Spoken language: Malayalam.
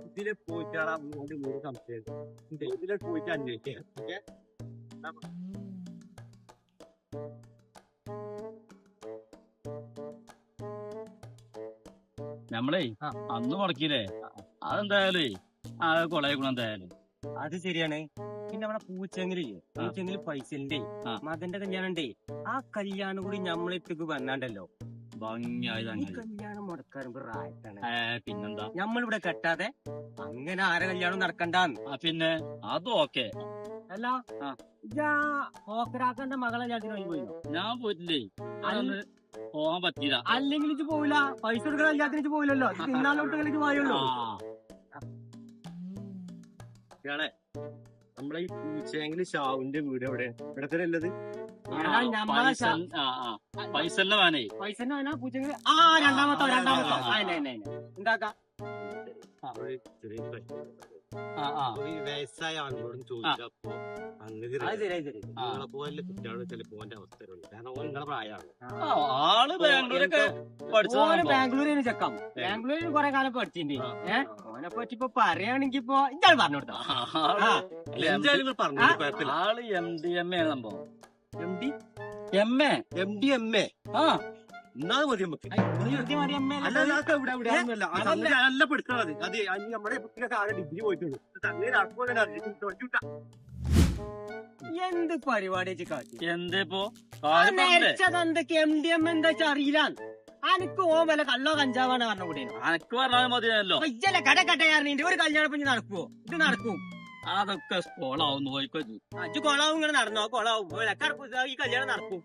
ഇതിലെ പോയിട്ടാണ് മൂന്ന് സംശയം ഇതിലെ പോയിട്ട് അന്വേഷിക്കാം. ഓക്കെ, നമ്മളേ അന്ന് മുടക്കിയില്ലേ, അതെന്തായാലും കൊളായിക്കണം എന്തായാലും. അത് ശരിയാണ്. പിന്നെ അവിടെ പൂച്ചെങ്കിലില്ലേ, പൂച്ചെങ്കിൽ പൈസന്റെ മകന്റെ കല്യാണം ഉണ്ടേ. ആ കല്യാണം കൂടി നമ്മളെത്തേക്ക് വന്നാണ്ടല്ലോ ഭംഗിയായത്. കല്യാണം മുടക്കാറും റായത്താണ്. പിന്നെന്താ, നമ്മളിവിടെ കെട്ടാതെ അങ്ങനെ ആരെ കല്യാണം നടക്കണ്ടാന്ന്. പിന്നെ അത് ഓക്കെ. അല്ല ഓക്കരാക്കന്റെ മകളെ കല്യാണത്തിന് പോയില്ലോ? ഞാൻ പോയിട്ടില്ലേ, അതൊന്ന് പോകാൻ പറ്റിയില്ല. അല്ലെങ്കിൽ ഇത് പോവില്ല, പൈസ കൊടുക്കുന്ന കല്യാണത്തിന് പോയില്ലല്ലോ, തിന്നാലോട്ട് കളിക്ക് പോയുള്ളൂ. നമ്മളെ ഈ പൂച്ചയെങ്കിൽ ഷാവിന്റെ വീട് എവിടെ? ഇവിടെ തന്നെ ഉള്ളത്. പൈസന്റെ വേനേ, പൈസന്റെ വേന പൂച്ചെങ്കിൽ രണ്ടാമത്തോ എന്താക്കാം. വയസ്സായ ആളുകളോടും ചോദിച്ചപ്പോ നിങ്ങളെ പോലെ കുട്ടികളോട് ചിലപ്പോ ഓന്റെ അവസ്ഥ കാരണം ഓൻ നിങ്ങളെ പ്രായമാണ്. ആള് ബാംഗ്ലൂരൊക്കെ ബാംഗ്ലൂരിന് ചെക്കാം. ബാംഗ്ലൂരിൽ കുറെ കാലം പഠിച്ചിട്ടുണ്ട്. ഓനെ പറ്റി ഇപ്പൊ പറയുകയാണെങ്കി ഇപ്പൊ ഇയാൾ പറഞ്ഞു കൊടുത്താ ആള് MDMA സംഭവം. MD MA എന്നാ മതി നമുക്ക്. നല്ല പഠിച്ചാൽ മതി. അത് നമ്മുടെ കുട്ടികളൊക്കെ ആകെ ഡിഗ്രി പോയിട്ടുള്ളൂ. എന്ത് പരിപാടി എന്തേപ്പോ എന്തൊക്കെ MDMA എന്താ വെച്ചാ അറിയില്ല. അനക്ക് ഓ വല്ല കള്ളോ കഞ്ചാവാണ് പറഞ്ഞ കൂടെ. അനക്ക് പറഞ്ഞാൽ മതിയല്ലോ. ഇജ്ജല്ലേ കടക്കട്ടയാറിന്റെ ഒരു കല്യാണം നടക്കുവോ? ഇത് നടക്കും. അതൊക്കെ കൊളാവും. നോയിക്കോ, കൊളാവും. ഇങ്ങനെ നടന്നോ? കൊളാവും. ഈ കല്യാണം നടക്കും.